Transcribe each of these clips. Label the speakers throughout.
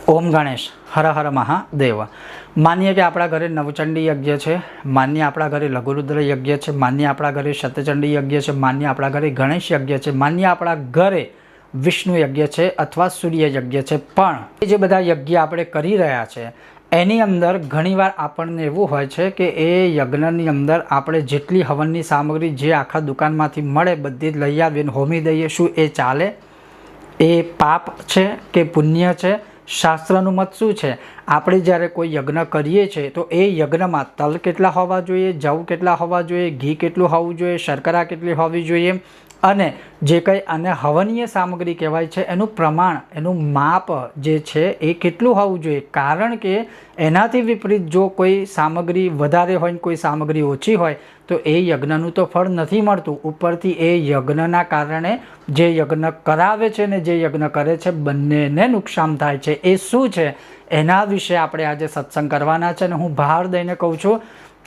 Speaker 1: ઓમ ગણેશ હર હર મહાદેવ। માનીએ કે આપણા ઘરે નવચંડી યજ્ઞ છે, માનીએ આપણા ઘરે લઘુરુદ્ર યજ્ઞ છે, માનીએ આપણા ઘરે શતચંડી યજ્ઞ છે, માનીએ આપણા ઘરે ગણેશ યજ્ઞ છે, માનીએ આપણા ઘરે વિષ્ણુ યજ્ઞ છે અથવા સૂર્ય યજ્ઞ છે, પણ એ જે બધા યજ્ઞ આપણે કરી રહ્યા છે એની અંદર ઘણીવાર આપણને એવું હોય છે કે એ યજ્ઞની અંદર આપણે જેટલી હવનની સામગ્રી જે આખા દુકાનમાંથી મળે બધી જ લઈ આવીને હોમી દઈએ, શું એ ચાલે? એ પાપ છે કે પુણ્ય છે? શાસ્ત્રનું મત શું છે? આપણે જ્યારે કોઈ યજ્ઞ કરીએ છીએ તો એ યજ્ઞમાં તલ કેટલા હોવા જોઈએ, જવ કેટલા હોવા જોઈએ, ઘી કેટલું હોવું જોઈએ, શર્કરા કેટલી હોવી જોઈએ, અને જે કંઈ આને હવનીય સામગ્રી કહેવાય છે એનું પ્રમાણ, એનું માપ જે છે એ કેટલું હોવું જોઈએ। કારણ કે એનાથી વિપરીત જો કોઈ સામગ્રી વધારે હોય ને કોઈ સામગ્રી ઓછી હોય તો એ યજ્ઞનું તો ફળ નથી મળતું, ઉપરથી એ યજ્ઞના કારણે જે યજ્ઞ કરાવે છે ને જે યજ્ઞ કરે છે બંનેને નુકસાન થાય છે। એ શું છે એના વિશે આપણે આજે સત્સંગ કરવાના છે અને હું ભાર દઈને કહું છું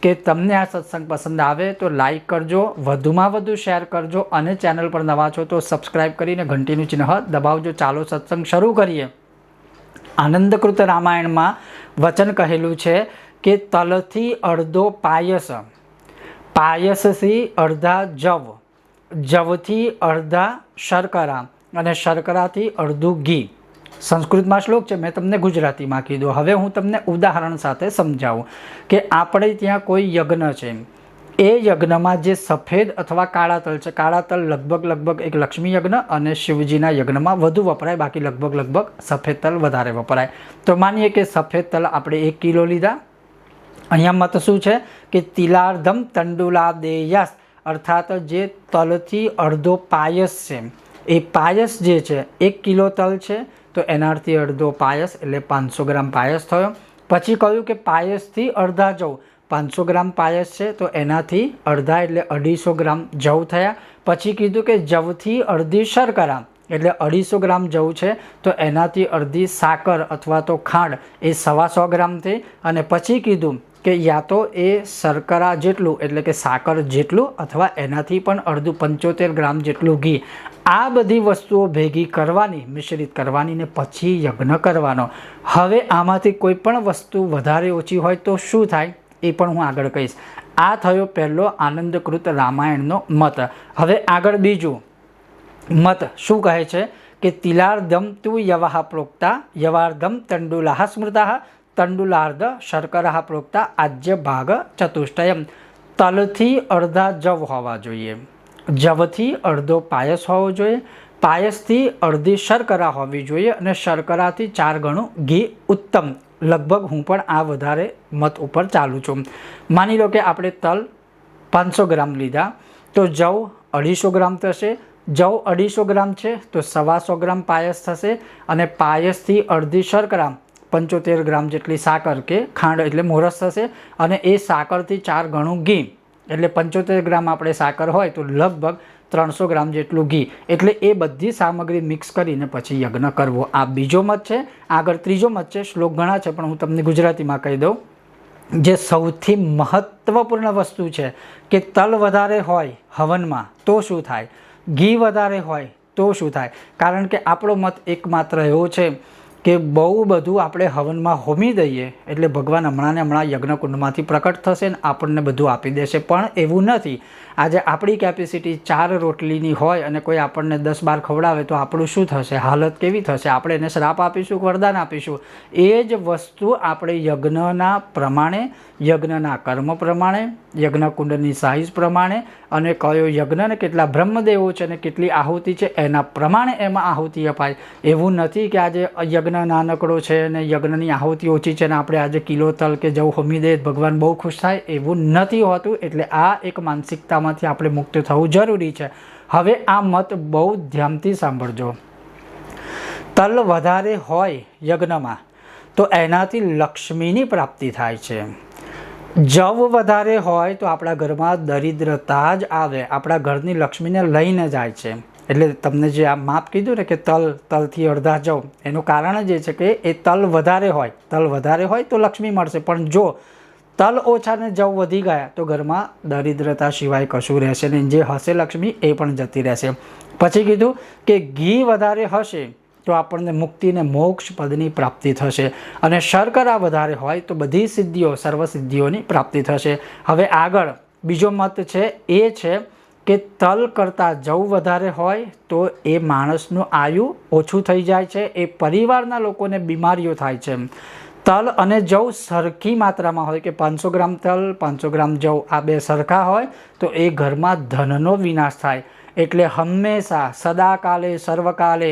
Speaker 1: કે તમને આ સત્સંગ પસંદ આવે તો લાઈક કરજો, વધુમાં વધુ શેર કરજો અને ચેનલ પર નવા છો તો સબસ્ક્રાઈબ કરીને ઘંટીનું ચિહ્ન દબાવજો। ચાલો સત્સંગ શરૂ કરીએ। આનંદકૃત રામાયણમાં વચન કહેલું છે કે તલથી અડધો પાયસ, પાયસથી અડધા જવ, જવથી અડધા શર્કરા અને શર્કરાથી અડધું ઘી। સંસ્કૃતમાં શ્લોક છે, મેં તમને ગુજરાતીમાં કીધું। હવે હું તમને ઉદાહરણ સાથે સમજાવું કે આપણે ત્યાં કોઈ યજ્ઞ છે, એ યજ્ઞમાં જે સફેદ અથવા કાળા તલ છે, કાળા તલ લગભગ એક લક્ષ્મી યજ્ઞ અને શિવજીના યજ્ઞમાં વધુ વપરાય, બાકી લગભગ સફેદ તલ વધારે વપરાય। તો માનીએ કે સફેદ તલ આપણે 1 કિલો લીધા। અહીંયા મત શું છે કે તિલાર્ધમ તંડુલાદેયસ, અર્થાત જે તલથી અડધો પાયસ છે, એ પાયસ જે છે 1 કિલો તલ છે તો એનાથી અડધો પાયસ એટલે 500 ગ્રામ પાયસ થયો। પછી કહ્યું કે પાયસથી અડધા જવ, 500 ગ્રામ પાયસ છે તો એનાથી અડધા એટલે 250 ગ્રામ જવ થયા। પછી કીધું કે જવથી અડધી શર્કરા એટલે 250 ગ્રામ જવ છે તો એનાથી અડધી સાકર અથવા તો ખાંડ એ 125 ગ્રામ થઈ। અને પછી કીધું કે યા તો એ શર્કરા જેટલું એટલે કે સાકર જેટલું અથવા એનાથી પણ અડધું 75 ગ્રામ જેટલું ઘી। આ બધી વસ્તુઓ ભેગી કરવાની, મિશ્રિત કરવાની ને પછી યજ્ઞ કરવાનો। હવે આમાંથી કોઈ પણ વસ્તુ વધારે ઓછી હોય તો શું થાય એ પણ હું આગળ કહીશ। આ થયો પહેલો આનંદકૃત રામાયણનો મત। હવે આગળ બીજું મત શું કહે છે કે તિલાર્ધમ તુ યવાહ પ્રોક્તા યવાર્ધમ તંડુલાહ સ્મૃતા તંડુલાર્ધ શર્કરા પ્રોક્તા આજ્ય ભાગ ચતુષ્ટયમ। તલથી અડધા જવ હોવા જોઈએ, જવથી અડધો પાયસ હોવો જોઈએ, પાયસથી અડધી શર્કરા હોવી જોઈએ અને શર્કરાથી 4 ગણું ઘી ઉત્તમ। લગભગ હું પણ આ વધારે મત ઉપર ચાલું છું। માની લો કે આપણે તલ 500 ગ્રામ લીધા તો જવ 250 ગ્રામ થશે, જવ 250 ગ્રામ છે તો 125 ગ્રામ પાયસ થશે અને પાયસથી અડધી શર્કરા 75 ગ્રામ જેટલી સાકર કે ખાંડ એટલે મોરસ થશે અને એ સાકરથી 4 ગણું ઘી એટલે 75 ગ્રામ આપણે સાકર હોય તો લગભગ 300 ગ્રામ જેટલું ઘી, એટલે એ બધી સામગ્રી મિક્સ કરીને પછી યજ્ઞ કરવો। આ બીજો મત છે। આગળ ત્રીજો મત છે, શ્લોક ઘણા છે પણ હું તમને ગુજરાતીમાં કહી દઉં। જે સૌથી મહત્વપૂર્ણ વસ્તુ છે કે તલ વધારે હોય હવનમાં તો શું થાય, ઘી વધારે હોય તો શું થાય। કારણ કે આપણો મત એકમાત્ર એવો છે કે બહુ બધું આપણે હવનમાં હોમી દઈએ એટલે ભગવાન હમણાં યજ્ઞકુંડમાંથી પ્રકટ થશે ને આપણને બધું આપી દેશે, પણ એવું નથી। આજે આપણી કેપેસિટી 4 રોટલીની હોય અને કોઈ આપણને 10-12 ખવડાવે તો આપણું શું થશે, હાલત કેવી થશે? આપણે એને શ્રાપ આપીશું, વરદાન આપીશું? એ જ વસ્તુ આપણે યજ્ઞના પ્રમાણે, યજ્ઞના કર્મ પ્રમાણે, યજ્ઞકુંડની સાઇઝ પ્રમાણે અને કયો યજ્ઞ ને કેટલા બ્રહ્મદેવો છે ને કેટલી આહુતિ છે એના પ્રમાણે એમાં આહુતિ અપાય। એવું નથી કે આજે યજ્ઞ નાનકડો છે અને યજ્ઞની આહુતિ ઓછી છે ને આપણે આજે કિલો તલ કે જવ હોમી દે ભગવાન બહુ ખુશ થાય, એવું નથી હોતું। એટલે આ એક માનસિકતામાંથી આપણે મુક્ત થવું જરૂરી છે। હવે આ મત બહુ ધ્યાનથી સાંભળજો। તલ વધારે હોય યજ્ઞમાં તો એનાથી લક્ષ્મીની પ્રાપ્તિ થાય છે, જવ વધારે હોય તો આપણા ઘરમાં દરિદ્રતા જ આવે, આપણા ઘરની લક્ષ્મીને લઈને જાય છે। એટલે તમને જે આ માપ કીધું ને કે તલથી અડધા જવ, એનું કારણ જ એ છે કે એ તલ વધારે હોય તો લક્ષ્મી મળશે, પણ જો તલ ઓછા ને જવ વધી ગયા તો ઘરમાં દરિદ્રતા સિવાય કશું રહેશે નહીં, જે હશે લક્ષ્મી એ પણ જતી રહેશે। પછી કીધું કે ઘી વધારે હશે તો આપણને મુક્તિને મોક્ષ પદની પ્રાપ્તિ થશે, અને શર્કરા વધારે હોય તો બધી સિદ્ધિઓ સર્વસિદ્ધિઓની પ્રાપ્તિ થશે. હવે આગળ બીજો મત છે એ છે કે તલ કરતાં જવ વધારે હોય તો એ માણસનું આયુ ઓછું થઈ જાય છે, એ પરિવારના લોકોને બીમારીઓ થાય છે. તલ અને જવ સરખી માત્રામાં હોય કે 500 ગ્રામ તલ 500 ગ્રામ જવ આ બે સરખા હોય તો એ ઘરમાં ધનનો વિનાશ થાય. એટલે હંમેશા સદાકાલે સર્વકાલે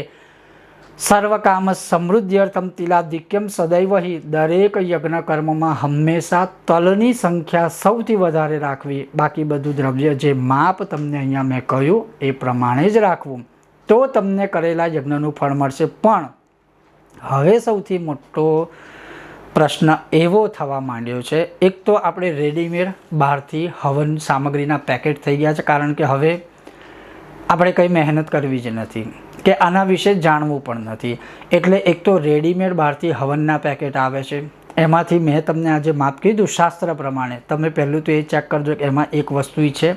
Speaker 1: સર્વકામ સમૃદ્ધિર્થમ તિલાધિક્યમ સદૈવહિ દરેક યજ્ઞ કર્મમાં હંમેશા તલની સંખ્યા સૌથી વધારે રાખવી. બાકી બધું દ્રવ્ય જે માપ તમને અહીંયા મેં કહ્યું એ પ્રમાણે જ રાખવું, તો તમને કરેલા યજ્ઞનું ફળ મળશે. પણ હવે સૌથી મોટો પ્રશ્ન એવો થવા માંડ્યો છે, એક તો આપણે રેડીમેડ બહારથી હવન સામગ્રીના પેકેટ થઈ ગયા છે, કારણ કે હવે આપણે કંઈ મહેનત કરવી જ નથી કે આના વિશે જાણવું પણ નથી. એટલે એક તો રેડીમેડ બહારથી હવનના પેકેટ આવે છે, એમાંથી મેં તમને આજે માપ કીધું શાસ્ત્ર પ્રમાણે. તમે પહેલું તો એ ચેક કરજો કે એમાં એક વસ્તુ છે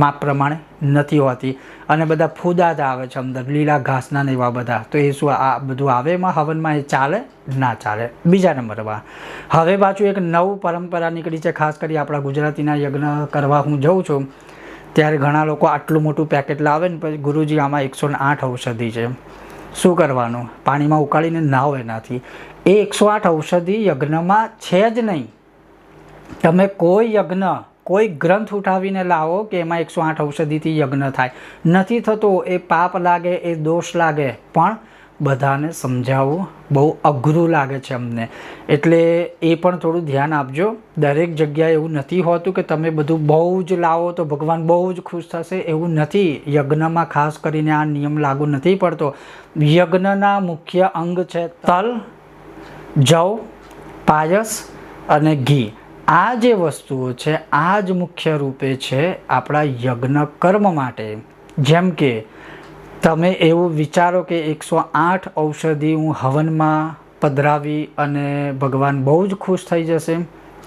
Speaker 1: માપ પ્રમાણે નથી હોતી, અને બધા ફૂદા જ આવે છે અંદર, લીલા ઘાસના ને એવા બધા. તો એ શું આ બધું આવે એમાં હવનમાં? એ ચાલે ના ચાલે. બીજા નંબરમાં હવે પાછું એક નવું પરંપરા નીકળી છે, ખાસ કરી આપણા ગુજરાતીના યજ્ઞ કરવા હું જઉં છું ત્યારે ઘણા લોકો આટલું મોટું પેકેટ લાવે ને પછી ગુરુજી આમાં 108 ઔષધિ છે, શું કરવાનું? પાણીમાં ઉકાળીને નાવ એનાથી. એ 108 ઔષધિ યજ્ઞમાં છે જ નહીં. તમે કોઈ યજ્ઞ કોઈ ગ્રંથ ઉઠાવીને લાવો કે એમાં 108 ઔષધિથી યજ્ઞ થાય, નથી થતો. એ પાપ લાગે, એ દોષ લાગે. પણ બધાને સમજાવવું બહુ અઘરું લાગે છે અમને, એટલે એ પણ થોડું ધ્યાન આપજો. દરેક જગ્યાએ એવું નથી હોતું કે તમે બધું બહુ જ લાવો તો ભગવાન બહુ જ ખુશ થશે, એવું નથી. યજ્ઞમાં ખાસ કરીને આ નિયમ લાગુ નથી પડતો. યજ્ઞના મુખ્ય અંગ છે તલ, જવ, પાયસ અને ઘી. આ જે વસ્તુઓ છે આ જ મુખ્ય રૂપે છે આપણા યજ્ઞ કર્મ માટે. જેમ કે તમે એવું વિચારો કે 108 ઔષધિ હું હવનમાં પધરાવી અને ભગવાન બહુ જ ખુશ થઈ જશે,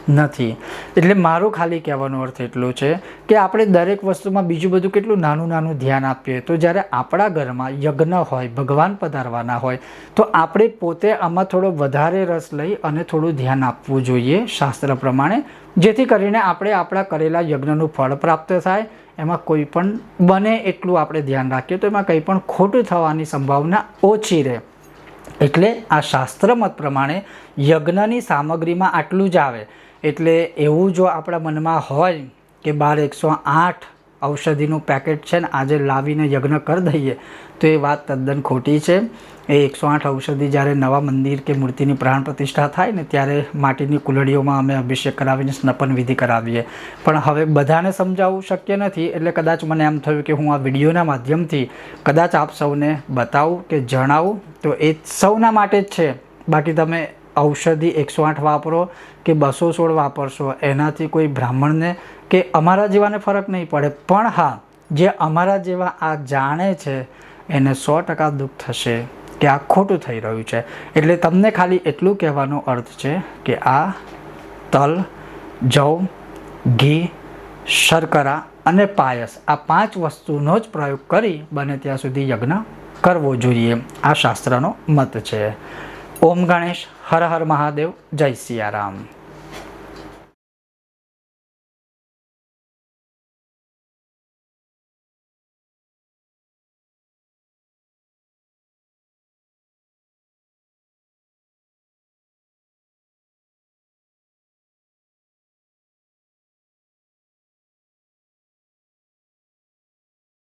Speaker 1: નથી. એટલે મારું ખાલી કહેવાનો અર્થ એટલો છે કે આપણે દરેક વસ્તુમાં બીજું બધું કેટલું નાનું નાનું ધ્યાન આપીએ, તો જ્યારે આપણા ઘરમાં યજ્ઞ હોય, ભગવાન પધારવાના હોય, તો આપણે પોતે આમાં થોડો વધારે રસ લઈ અને થોડું ધ્યાન આપવું જોઈએ શાસ્ત્ર પ્રમાણે, જેથી કરીને આપણે આપણા કરેલા યજ્ઞનું ફળ પ્રાપ્ત થાય. એમાં કોઈ પણ બને એટલું આપણે ધ્યાન રાખીએ તો એમાં કંઈ પણ ખોટું થવાની સંભાવના ઓછી રહે. એટલે આ શાસ્ત્ર મત પ્રમાણે યજ્ઞની સામગ્રીમાં આટલું જ આવે. એટલે એવું જો આપણા મનમાં હોય કે 108 ઔષધિનું પેકેટ છે ને આજે લાવીને યજ્ઞ કરી દઈએ, તો એ વાત તદ્દન ખોટી છે. એ 108 ઔષધિ જ્યારે નવા મંદિર કે મૂર્તિની પ્રાણ પ્રતિષ્ઠા થાય ને ત્યારે માટીની કુલડીઓમાં અમે અભિષેક કરાવીને સ્નપન વિધિ કરાવીએ. પણ હવે બધાને સમજાવવું શક્ય નથી, એટલે કદાચ મને એમ થયું કે હું આ વિડીયોના માધ્યમથી કદાચ આપ સૌને બતાવું કે જણાવું, તો એ સૌના માટે જ છે. બાકી તમે ઔષધિ 108 વાપરો કે 216 વાપરશો એનાથી કોઈ બ્રાહ્મણને કે અમારા જેવાને ફરક નહીં પડે. પણ હા, જે અમારા જેવા આ જાણે છે એને 100% દુઃખ થશે કે આ ખોટું થઈ રહ્યું છે. એટલે તમને ખાલી એટલું કહેવાનો અર્થ છે કે આ તલ, જવ, ઘી, શર્કરા અને પાયસ આ 5 વસ્તુનો જ પ્રયોગ કરી બને ત્યાં સુધી યજ્ઞ કરવો જોઈએ. આ શાસ્ત્રનો મત છે. ઓમ ગણેશ, હર હર મહાદેવ, જય સિયારામ.